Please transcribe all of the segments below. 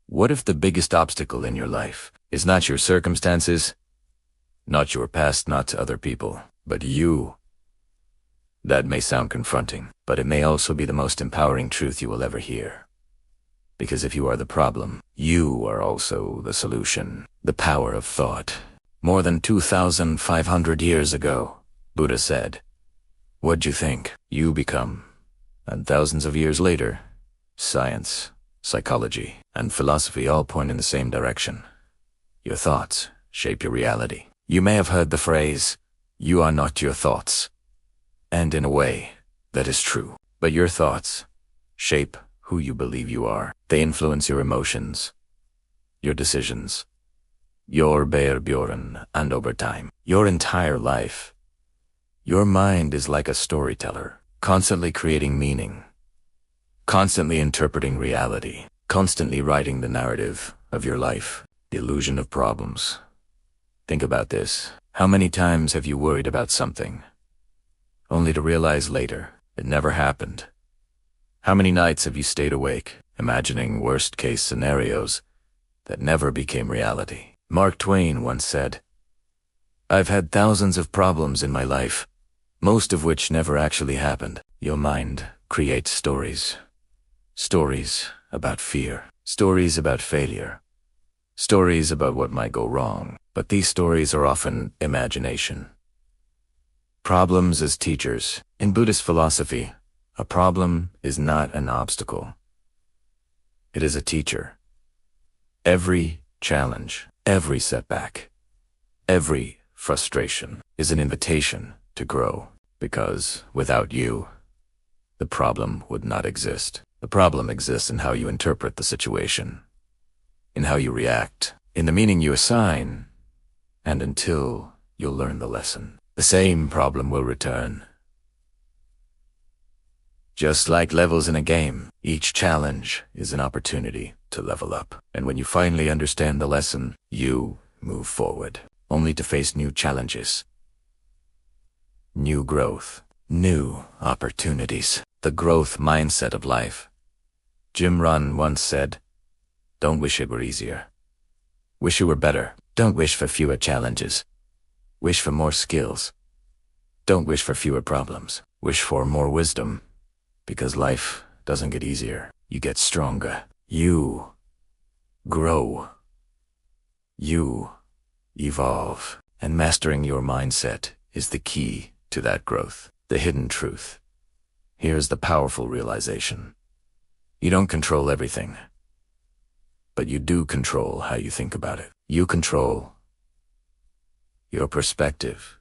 What if the biggest obstacle in your life is not your circumstances, not your past, not other people, but you? That may sound confronting, but it may also be the most empowering truth you will ever hear. Because if you are the problem, you are also the solution. The power of thought. More than 2,500 years ago, Buddha said, "What you think, you become." And thousands of years later, science, psychology, and philosophy all point in the same direction. Your thoughts shape your reality. You may have heard the phrase, "You are not your thoughts." And in a way, that is true. But your thoughts shape who you believe you are. They influence your emotions, your decisions, your behavior, and over time, your entire life. Your mind is like a storyteller, constantly creating meaning, constantly interpreting reality, constantly writing the narrative of your life, the illusion of problems. Think about this. How many times have you worried about something, only to realize later it never happened? How many nights have you stayed awake, imagining worst-case scenarios that never became reality? Mark Twain once said, "I've had thousands of problems in my life, most of which never actually happened." Your mind creates stories. Stories about fear. Stories about failure. Stories about what might go wrong. But these stories are often imagination. Problems as teachers. In Buddhist philosophy, a problem is not an obstacle. It is a teacher. Every challenge, every setback, every frustration is an invitation to grow. Because without you, the problem would not exist. The problem exists in how you interpret the situation, in how you react, in the meaning you assign, and until you learn the lesson, the same problem will return. Just like levels in a game, each challenge is an opportunity to level up. And when you finally understand the lesson, you move forward, only to face new challenges, new growth, new opportunities. The growth mindset of life. Jim Rohn once said, "Don't wish it were easier. Wish it were better. Don't wish for fewer challenges. Wish for more skills. Don't wish for fewer problems. Wish for more wisdom. Because life doesn't get easier. You get stronger. You grow. You evolve. And mastering your mindset is the key to that growth. The hidden truth. Here's the powerful realization. You don't control everything, but you do control how you think about it. You control your perspective,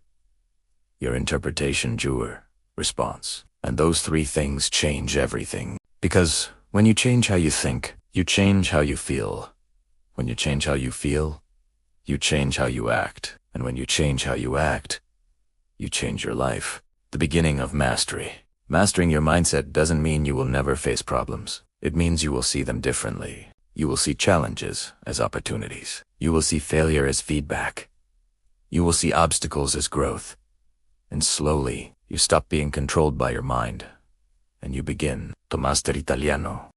your interpretation, your response. And those three things change everything. Because when you change how you think, you change how you feel. When you change how you feel, you change how you act. And when you change how you act, you change your life. The beginning of mastery. Mastering your mindset doesn't mean you will never face problems. It means you will see them differently. You will see challenges as opportunities. You will see failure as feedback. You will see obstacles as growth. And slowly, you stop being controlled by your mind, and you begin to master Italiano.